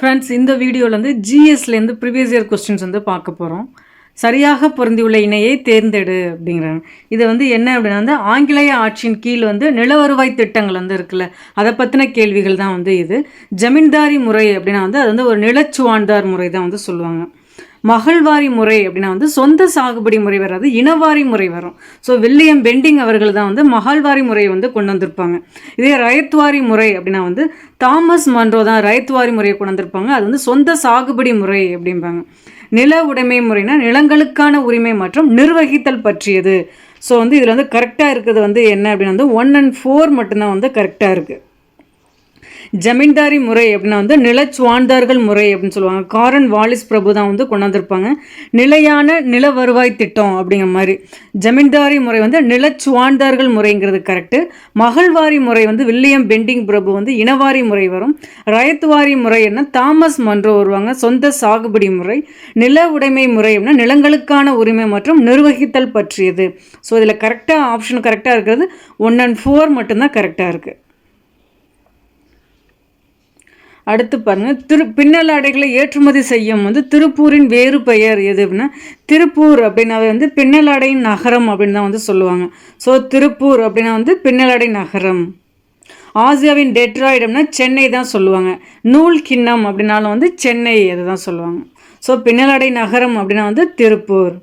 Friends, இந்த வீடியோவில் வந்து ஜிஎஸ்லேருந்து ப்ரீவியஸ் இயர் கொஸ்டின்ஸ் வந்து பார்க்க போகிறோம். சரியாக பொருந்தியுள்ள இணையை தேர்ந்தெடு அப்படிங்கிறாங்க. இது வந்து என்ன அப்படின்னா வந்து ஆங்கிலேய ஆட்சியின் கீழ் வந்து நில வருவாய் திட்டங்கள் வந்து இருக்குல்ல, அதை பற்றின கேள்விகள் தான் வந்து இது. ஜமீன்தாரி முறை அப்படின்னா வந்து அது வந்து ஒரு நிலச்சுவாண்டார் முறை தான் வந்து சொல்லுவாங்க. மகள்வாரி முறை அப்படின்னா வந்து சொந்த சாகுபடி முறை வராது, இனவாரி முறை வரும். ஸோ வில்லியம் பெண்டிங் அவர்கள் தான் வந்து மகள்வாரி முறையை வந்து கொண்டு வந்திருப்பாங்க. இதே ரயத்வாரி முறை அப்படின்னா வந்து தாமஸ் மன்றோ தான் ரயத்வாரி முறையை கொண்டு வந்திருப்பாங்க. அது வந்து சொந்த சாகுபடி முறை அப்படிம்பாங்க. நில உடைமை முறைனா நிலங்களுக்கான உரிமை மற்றும் நிர்வகித்தல் பற்றியது. ஸோ வந்து இதில் வந்து கரெக்டாக இருக்கிறது வந்து என்ன அப்படின்னா வந்து 1 and 4 மட்டும்தான் வந்து கரெக்டாக இருக்குது. ஜமீன்தாரி முறை அப்படின்னா வந்து நிலச்சுவாண்டார்கள் முறை அப்படின்னு சொல்லுவாங்க. காரன் வாலிஸ் பிரபு தான் வந்து கொண்டு வந்திருப்பாங்க. நிலையான நில வருவாய் திட்டம் அப்படிங்கிற மாதிரி. ஜமீன்தாரி முறை வந்து நிலச்சுவாண்டார்கள் முறைங்கிறது கரெக்டு. மகள்வாரி முறை வந்து வில்லியம் பெண்டிங் பிரபு வந்து இனவாரி முறை வரும். ரயத்வாரி முறை என்ன தாமஸ் மன்றோ வருவாங்க, சொந்த சாகுபடி முறை. நில உடைமை முறை அப்படின்னா நிலங்களுக்கான உரிமை மற்றும் நிர்வகித்தல் பற்றியது. ஸோ இதில் கரெக்டாக ஆப்ஷன் கரெக்டாக இருக்கிறது 1 and 4 மட்டும்தான் கரெக்டாக இருக்குது. அடுத்து பாருங்கள், பின்னலாடைகளை ஏற்றுமதி செய்யும் வந்து திருப்பூரின் வேறு பெயர் எது அப்படின்னா திருப்பூர் அப்படின்னாவே வந்து பின்னலாடையின் நகரம் அப்படின்னு தான் வந்து சொல்லுவாங்க. ஸோ திருப்பூர் அப்படின்னா வந்து பின்னலாடை நகரம். ஆசியாவின் டெட்ராய்டு அப்படின்னா சென்னை தான் சொல்லுவாங்க. நூல் கிண்ணம் அப்படின்னாலும் வந்து சென்னை அதை தான் சொல்லுவாங்க. ஸோ பின்னலாடை நகரம் அப்படின்னா வந்து திருப்பூர்.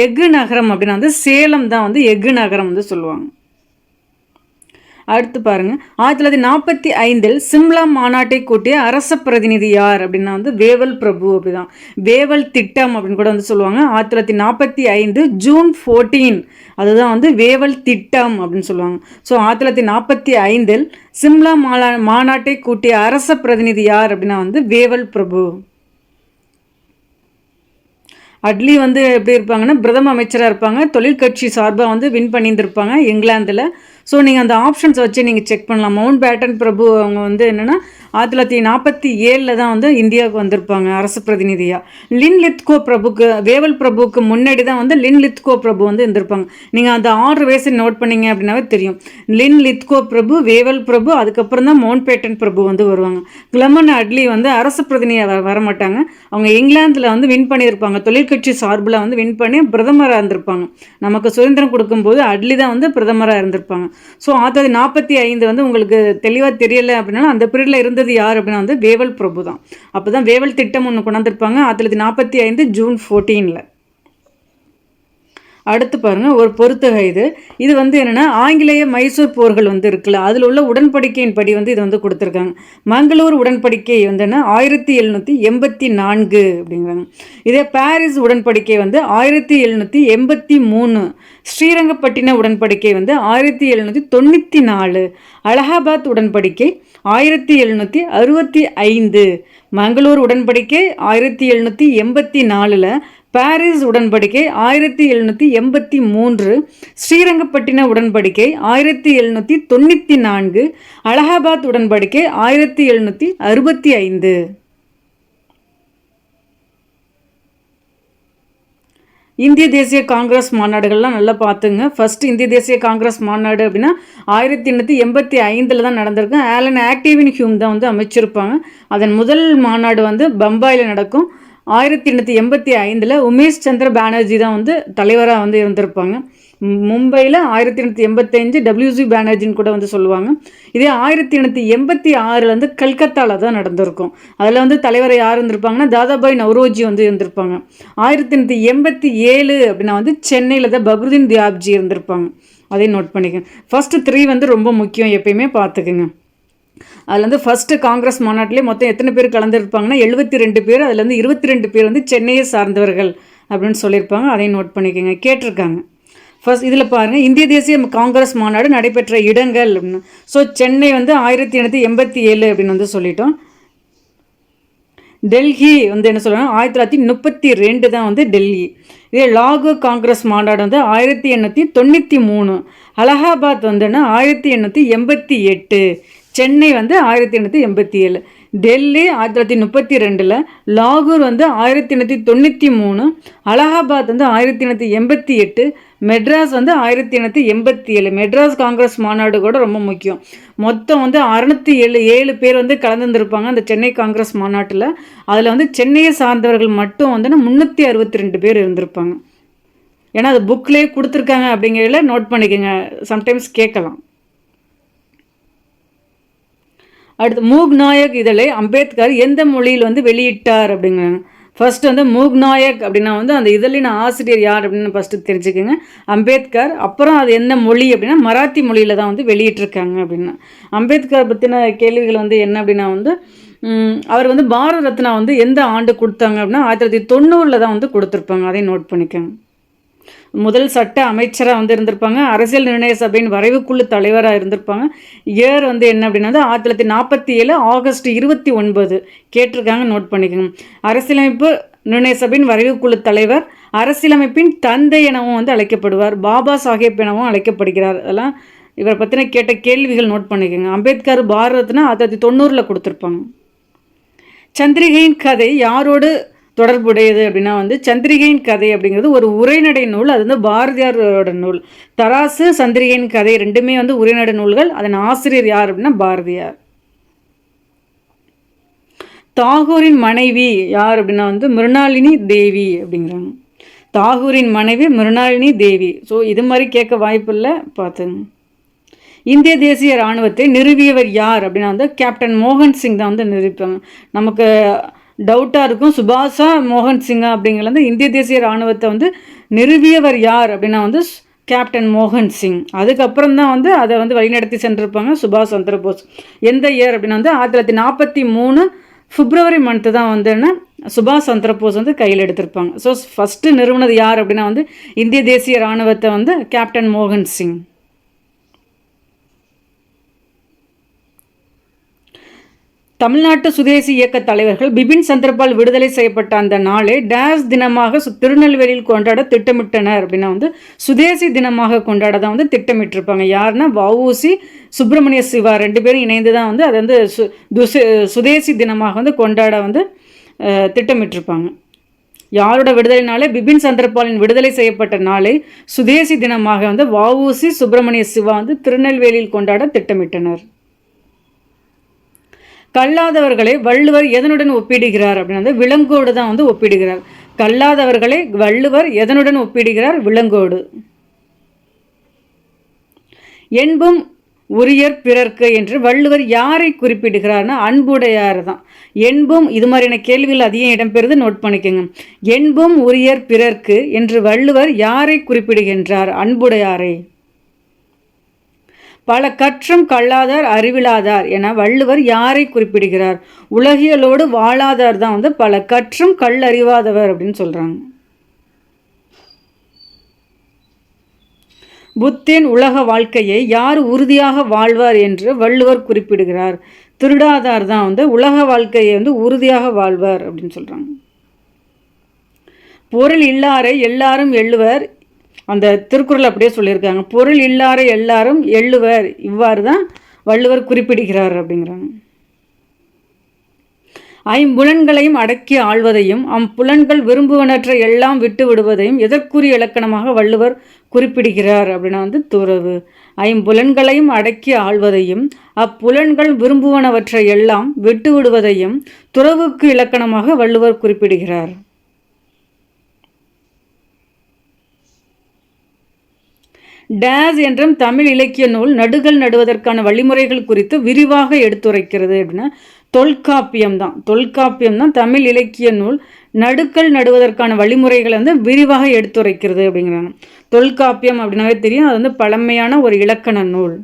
எஃகு நகரம் அப்படின்னா வந்து சேலம் தான் வந்து எஃகு நகரம் வந்து சொல்லுவாங்க. அடுத்து பாருங்கள், 1945 சிம்லா மாநாட்டை கூட்டிய அரச பிரதிநிதி யார் அப்படின்னா வந்து வேவல் பிரபு அப்படிதான். வேவல் திட்டம் அப்படின்னு கூட வந்து சொல்லுவாங்க. 1945 ஜூன் 14 அதுதான் வந்து வேவல் திட்டம் அப்படின்னு சொல்லுவாங்க. ஸோ 1945 சிம்லா மாநாட்டை கூட்டிய அரச பிரதிநிதி யார் அப்படின்னா வந்து வேவல் பிரபு. அட்லி வந்து எப்படி இருப்பாங்கன்னா பிரதம அமைச்சராக இருப்பாங்க. தொழிற்கட்சி சார்பாக வந்து வின் பண்ணியிருந்திருப்பாங்க இங்கிலாந்தில். ஸோ நீங்கள் அந்த ஆப்ஷன்ஸ் வச்சு நீங்கள் செக் பண்ணலாம். மவுண்ட் பேட்டன் பிரபு அவங்க வந்து என்னென்னா 1947 தான் வந்து இந்தியாவுக்கு வந்திருப்பாங்க அரசு பிரதிநிதியாக. லின் லித்கோ பிரபுக்கு வேவல் பிரபுக்கு முன்னாடி தான் வந்து லின் லித்கோ பிரபு வந்து இருந்திருப்பாங்க. நீங்கள் அந்த 6 வயசு நோட் பண்ணிங்க அப்படின்னாவே தெரியும். லின் லித்கோ பிரபு, வேவல் பிரபு, அதுக்கப்புறம் தான் மவுண்ட் பேட்டன் பிரபு வந்து வருவாங்க. கிளமன் அட்லி வந்து அரசு பிரதிநிதியாக வரமாட்டாங்க. அவங்க இங்கிலாந்தில் வந்து வின் பண்ணியிருப்பாங்க. தொழிற்கட்சி சார்பில் வந்து வின் பண்ணி பிரதமராக இருந்திருப்பாங்க. நமக்கு சுதந்திரம் கொடுக்கும்போது அட்லி தான் வந்து பிரதமராக இருந்திருப்பாங்க. ஸோ 1945 வந்து உங்களுக்கு தெளிவாக தெரியலை அப்படின்னா அந்த பீரியடில் இருந்தது யார் அப்படின்னா வந்து வேவல் பிரபு தான். அப்போ தான் வேவல் திட்டம் ஒன்று கொண்டாந்துருப்பாங்க 1945 ஜூன் 14. அடுத்து பாருங்கள், ஒரு பொறுத்துகை இது வந்து என்னென்னா ஆங்கிலேய மைசூர் போர்கள் வந்து இருக்குல்ல, அதில் உள்ள உடன்படிக்கையின் படி வந்து இது வந்து கொடுத்துருக்காங்க. மங்களூர் உடன்படிக்கை வந்து என்ன 1784 அப்படிங்கிறாங்க. இதே பாரிஸ் உடன்படிக்கை வந்து 1783. ஸ்ரீரங்கப்பட்டின உடன்படிக்கை வந்து 1794. அலகாபாத் உடன்படிக்கை 1765. மங்களூர் உடன்படிக்கை 1784. பாரிஸ் உடன்படிக்கை 1783. ஸ்ரீரங்கப்பட்டின உடன்படிக்கை 1794. அலகாபாத் உடன்படிக்கை 1765. இந்திய தேசிய காங்கிரஸ் மாநாடுகள்லாம் நல்லா பார்த்துங்க. ஃபஸ்ட்டு இந்திய தேசிய காங்கிரஸ் மாநாடு அப்படின்னா 1885 தான் நடந்திருக்கு. ஆலன் ஆக்டிவின் ஹியூம் தான் வந்து அமைச்சிருப்பாங்க. அதன் முதல் மாநாடு வந்து பம்பாயில் நடக்கும். 1885 உமேஷ் சந்திர பானர்ஜி தான் வந்து தலைவராக வந்து இருந்திருப்பாங்க. மும்பையில் 1885 WC பானர்ஜின்னு கூட வந்து சொல்லுவாங்க. இதே 1886 வந்து கல்கத்தாவில் தான் நடந்திருக்கும். அதில் வந்து தலைவர் யார் இருந்திருப்பாங்கன்னா தாதாபாய் நவ்ரோஜி வந்து இருந்திருப்பாங்க. 1887 அப்படின்னா வந்து சென்னையில் தான் பக்ருதீன் தியாப்ஜி இருந்திருப்பாங்க. அதையும் நோட் பண்ணிக்கோங்க. ஃபஸ்ட்டு 3 வந்து ரொம்ப முக்கியம், எப்பயுமே பார்த்துக்குங்க. அதில் வந்து ஃபஸ்ட்டு காங்கிரஸ் மாநாட்டிலே மொத்தம் எத்தனை பேர் கலந்துருப்பாங்கன்னா 72 பேர். அதில் வந்து 22 பேர் வந்து சென்னையை சார்ந்தவர்கள் அப்படின்னு சொல்லியிருப்பாங்க. அதையும் நோட் பண்ணிக்கோங்க, கேட்டிருக்காங்க. ஃபர்ஸ்ட் இதில் பாருங்கள், இந்திய தேசிய காங்கிரஸ் மாநாடு நடைபெற்ற இடங்கள் அப்படின்னு. ஸோ சென்னை வந்து 1887 அப்படின்னு வந்து சொல்லிட்டோம். டெல்லி வந்து என்ன சொல்கிறாங்க 1932 தான் வந்து டெல்லி. இதே லாகூர் காங்கிரஸ் மாநாடு வந்து 1893. அலகாபாத் வந்துன்னா 1888. சென்னை வந்து 1887. டெல்லி 1932. லாகூர் வந்து 1893. அலகாபாத் வந்து 1888. மெட்ராஸ் வந்து 1887 மெட்ராஸ் காங்கிரஸ் மாநாடு கூட ரொம்ப முக்கியம். மொத்தம் வந்து 607 பேர் வந்து கலந்துருப்பாங்க அந்த சென்னை காங்கிரஸ் மாநாட்டில். அதில் வந்து சென்னையை சார்ந்தவர்கள் மட்டும் வந்து 362 பேர் இருந்திருப்பாங்க. ஏன்னா அது புக்லேயே கொடுத்துருக்காங்க அப்படிங்கிறதுல நோட் பண்ணிக்கோங்க, சம்டைம்ஸ் கேட்கலாம். அடுத்து மூக்நாயக் இதழை அம்பேத்கர் எந்த மொழியில் வந்து வெளியிட்டார் அப்படிங்கிறாங்க. ஃபர்ஸ்ட் வந்து மூக்நாயக் அப்படின்னா வந்து அந்த இதழின் ஆசிரியர் யார் அப்படின்னு ஃபஸ்ட்டு தெரிஞ்சுக்கோங்க, அம்பேத்கர். அப்புறம் அது என்ன மொழி அப்படின்னா மராத்தி மொழியில் தான் வந்து வெளியிட்டிருக்காங்க அப்படின்னா. அம்பேத்கர் பற்றின கேள்விகள் வந்து என்ன அப்படின்னா வந்து அவர் வந்து பாரத ரத்னா வந்து எந்த ஆண்டு கொடுத்தாங்க அப்படின்னா 1990 தான் வந்து கொடுத்துருப்பாங்க, அதையும் நோட் பண்ணிக்கோங்க. முதல் சட்ட அமைச்சராக வந்து இருந்திருப்பாங்க, அரசியல் நிர்ணய சபையின் வரைவுக்குழு தலைவராக இருந்திருப்பாங்க. இயர் வந்து என்ன அப்படின்னா 1947 ஆகஸ்ட் 29 கேட்டிருக்காங்க, நோட் பண்ணிக்கோங்க. அரசியலமைப்பு நிர்ணய சபையின் வரைவுக்குழு தலைவர், அரசியலமைப்பின் தந்தை எனவும் வந்து அழைக்கப்படுவார், பாபா சாஹேப் எனவும் அழைக்கப்படுகிறார். அதெல்லாம் இவரை பற்றின கேட்ட கேள்விகள் நோட் பண்ணிக்கோங்க. அம்பேத்கர் பாரத ரத்னா 1990 கொடுத்துருப்பாங்க. சந்திரிகையின் கதை யாரோடு தொடர்புடையது அப்படின்னா வந்து சந்திரிகையின் கதை அப்படிங்கிறது ஒரு உரைநடை நூல். அது வந்து பாரதியாரோட நூல். தராசு, சந்திரிகையின் கதை ரெண்டுமே வந்து உரைநடை நூல்கள். அதன் ஆசிரியர் யார் அப்படின்னா பாரதியார். தாகூரின் மனைவி யார் அப்படின்னா வந்து மிருணாளினி தேவி அப்படிங்கிறாங்க. தாகூரின் மனைவி மிருணாளினி தேவி. ஸோ இது மாதிரி கேட்க வாய்ப்பு இல்லை, பார்த்துங்க. இந்திய தேசிய இராணுவத்தை நிறுவியவர் யார் அப்படின்னா வந்து கேப்டன் மோகன் சிங் தான் வந்து நிரூபிப்பாங்க. நமக்கு டவுட்டாக இருக்கும், சுபாஷா மோகன் சிங்கா அப்படிங்கிறது இந்திய தேசிய இராணுவத்தை வந்து நிறுவியவர் யார் அப்படின்னா வந்து கேப்டன் மோகன் சிங். அதுக்கப்புறம் தான் வந்து அதை வந்து வழிநடத்தி சென்றிருப்பாங்க சுபாஷ் சந்திர போஸ். எந்த இயர் அப்படின்னா வந்து 1943 பிப்ரவரி மந்த்து தான் வந்து சுபாஷ் சந்திர போஸ் வந்து கையில் எடுத்திருப்பாங்க. ஸோ ஃபஸ்ட்டு நிறுவனது யார் அப்படின்னா வந்து இந்திய தேசிய இராணுவத்தை வந்து கேப்டன் மோகன் சிங். தமிழ்நாட்டு சுதேசி இயக்க தலைவர்கள் பிபின் சந்திரபால் விடுதலை செய்யப்பட்ட அந்த நாளை டேஸ் தினமாக திருநெல்வேலியில் கொண்டாட திட்டமிட்டனர் அப்படின்னா வந்து சுதேசி தினமாக கொண்டாட தான் வந்து திட்டமிட்டிருப்பாங்க. யாருன்னா வஉசி, சுப்பிரமணிய சிவா ரெண்டு பேரும் இணைந்து தான் வந்து அதை வந்து சுதேசி தினமாக வந்து கொண்டாட வந்து திட்டமிட்டிருப்பாங்க. யாரோட விடுதலை நாளை? பிபின் சந்திரபாலின் விடுதலை செய்யப்பட்ட நாளை சுதேசி தினமாக வந்து வஉசி, சுப்பிரமணிய சிவா வந்து திருநெல்வேலியில் கொண்டாட திட்டமிட்டனர். கல்லாதவர்களை வள்ளுவர் எதனுடன் ஒப்பிடுகிறார் அப்படின்னா விலங்கோடு தான் வந்து ஒப்பிடுகிறார். கல்லாதவர்களை வள்ளுவர் எதனுடன் ஒப்பிடுகிறார்? விலங்கோடு. என்பும் உரியர் பிறர்க்கு என்று வள்ளுவர் யாரை குறிப்பிடுகிறார்னா அன்புடையார் தான். என்பும் இது மாதிரியான கேள்விகள் அதிகம் இடம்பெறுது, நோட் பண்ணிக்கோங்க. என்பும் உரியர் பிறர்க்கு என்று வள்ளுவர் யாரை குறிப்பிடுகின்றார்? அன்புடையாரை. பல கற்றும் கல்லாதார் அறிவிலாதார் என வள்ளுவர் யாரை குறிப்பிடுகிறார்? உலகியலோடு வாழாதார் தான் வந்து பல கற்றும் கல்லறிவாதவர் அப்படின்னு சொல்றாங்க. புத்தேன் உலக வாழ்க்கையை யார் உறுதியாக வாழ்வார் என்று வள்ளுவர் குறிப்பிடுகிறார்? திருடாதார் தான் வந்து உலக வாழ்க்கையை வந்து உறுதியாக வாழ்வார் அப்படின்னு சொல்றாங்க. பொருள் இல்லாரை எல்லாரும் எள்ளுவர், அந்த திருக்குறள் அப்படியே சொல்லியிருக்காங்க. பொருள் இல்லாரை எல்லாரும் எள்ளுவர், இவ்வாறு தான் வள்ளுவர் குறிப்பிடுகிறார் அப்படிங்கிறாங்க. ஐம்புலன்களையும் அடக்கி ஆள்வதையும் அம்புலன்கள் விரும்புவனற்ற எல்லாம் விட்டு விடுவதையும் எதற்குரிய இலக்கணமாக வள்ளுவர் குறிப்பிடுகிறார் அப்படின்னா வந்து துறவு. ஐம்புலன்களையும் அடக்கி ஆள்வதையும் அப்புலன்கள் விரும்புவனவற்றை எல்லாம் விட்டு விடுவதையும் துறவுக்கு இலக்கணமாக வள்ளுவர் குறிப்பிடுகிறார். டேஸ் என்றும் தமிழ் இலக்கிய நூல் நடுகள் நடுவதற்கான வழிமுறைகள் குறித்து விரிவாக எடுத்துரைக்கிறது அப்படின்னா தொல்காப்பியம் தான். தொல்காப்பியம் தான் தமிழ் இலக்கிய நூல் நடுக்கள் நடுவதற்கான வழிமுறைகளை வந்து விரிவாக எடுத்துரைக்கிறது அப்படிங்கிறாங்க. தொல்காப்பியம் அப்படின்னாவே தெரியும், அது வந்து பழமையான ஒரு இலக்கண நூல்.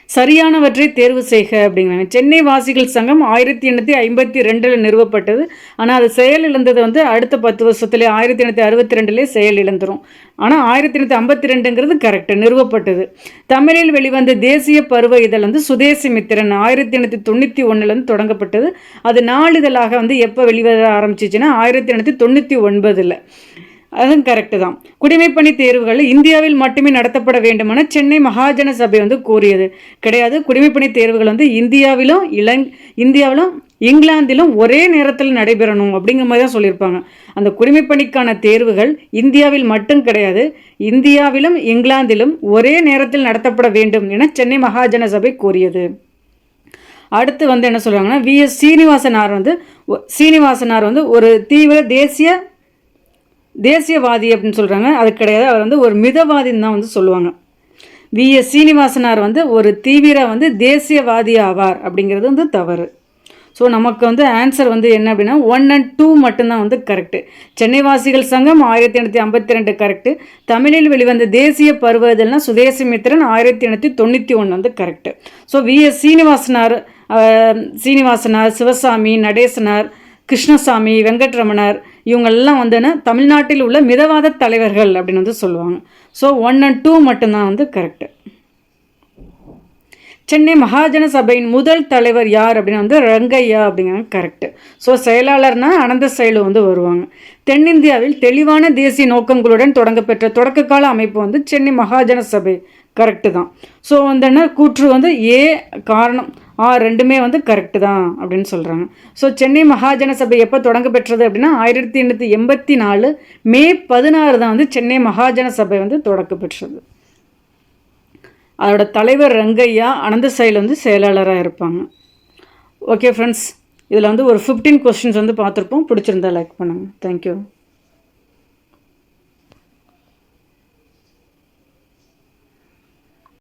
சரியானவற்றை தேர்வு செய்க அப்படிங்கிறாங்க. சென்னை வாசிகள் சங்கம் 1852 நிறுவப்பட்டது. ஆனால் அது செயல் இழந்தது வந்து அடுத்த 10 வருஷத்துலேயே 1862 செயல் இழந்துரும். ஆனால் 1852 கரெக்டு, நிறுவப்பட்டது. தமிழில் வெளிவந்த தேசிய பருவ இதழ் வந்து சுதேசி மித்திரன் 1891 தொடங்கப்பட்டது. அது நாளிதழாக வந்து எப்போ வெளிவர ஆரம்பிச்சிச்சுன்னா 1899. அதுவும் கரெக்டு தான். குடிமைப்பணி தேர்வுகள் இந்தியாவில் மட்டுமே நடத்தப்பட வேண்டுமென சென்னை மகாஜன சபை வந்து கூறியது கிடையாது. குடிமைப்பணி தேர்வுகள் வந்து இந்தியாவிலும் இங்கிலாந்திலும் ஒரே நேரத்தில் நடைபெறணும் அப்படிங்கிற மாதிரி தான் சொல்லியிருப்பாங்க. அந்த குடிமைப்பணிக்கான தேர்வுகள் இந்தியாவில் மட்டும் கிடையாது, இந்தியாவிலும் இங்கிலாந்திலும் ஒரே நேரத்தில் நடத்தப்பட வேண்டும் என சென்னை மகாஜன சபை கோரியது. அடுத்து வந்து என்ன சொல்கிறாங்கன்னா, விஎஸ் சீனிவாசனார் வந்து ஒரு தீவிர தேசியவாதி அப்படின்னு சொல்கிறாங்க. அது கிடையாது, அவர் வந்து ஒரு மிதவாதின்னு தான் வந்து சொல்லுவாங்க. விஎஸ் சீனிவாசனார் வந்து ஒரு தீவிர வந்து தேசியவாதி ஆவார் அப்படிங்கிறது வந்து தவறு. ஸோ நமக்கு வந்து ஆன்சர் வந்து என்ன அப்படின்னா 1 and 2 மட்டும்தான் வந்து கரெக்டு. சென்னை வாசிகள் சங்கம் 1852 கரெக்டு. தமிழில் வெளிவந்த தேசிய பருவ இதழ்னா சுதேசமித்திரன் 1891 வந்து correct. So vs சீனிவாசனார், Sivasamy, Natesanar, Krishnasamy, Venkataramanar இவங்கெல்லாம் வந்து தமிழ்நாட்டில் உள்ள மிதவாத தலைவர்கள் அப்படின்னு வந்து சொல்லுவாங்க. ஸோ 1 and 2 மட்டும்தான் வந்து கரெக்டு. சென்னை மகாஜன சபையின் முதல் தலைவர் யார் அப்படின்னா வந்து ரங்கையா அப்படிங்கிறாங்க கரெக்டு. ஸோ செயலாளர்னா அனந்த சைலு வந்து வருவாங்க. தென்னிந்தியாவில் தெளிவான தேசிய நோக்கங்களுடன் தொடங்கப்பெற்ற தொடக்க கால அமைப்பு வந்து சென்னை மகாஜன சபை கரெக்டு தான். ஸோ வந்து என்ன கூற்று வந்து காரணம் ரெண்டுமே வந்து கரெக்டு தான் அப்படின்னு சொல்கிறாங்க. ஸோ சென்னை மகாஜன சபை எப்போ தொடங்க பெற்றது அப்படின்னா 1884 மே 16 தான் வந்து சென்னை மகாஜன சபை வந்து தொடக்க பெற்றது. அதோட தலைவர் ரங்கையா, அனந்த சைல் வந்து செயலாளராக இருப்பாங்க. ஓகே ஃப்ரெண்ட்ஸ், இதில் வந்து ஒரு 15 கொஸ்டின்ஸ் வந்து பார்த்துருப்போம். பிடிச்சிருந்தா லைக் பண்ணுங்கள். தேங்க்யூ.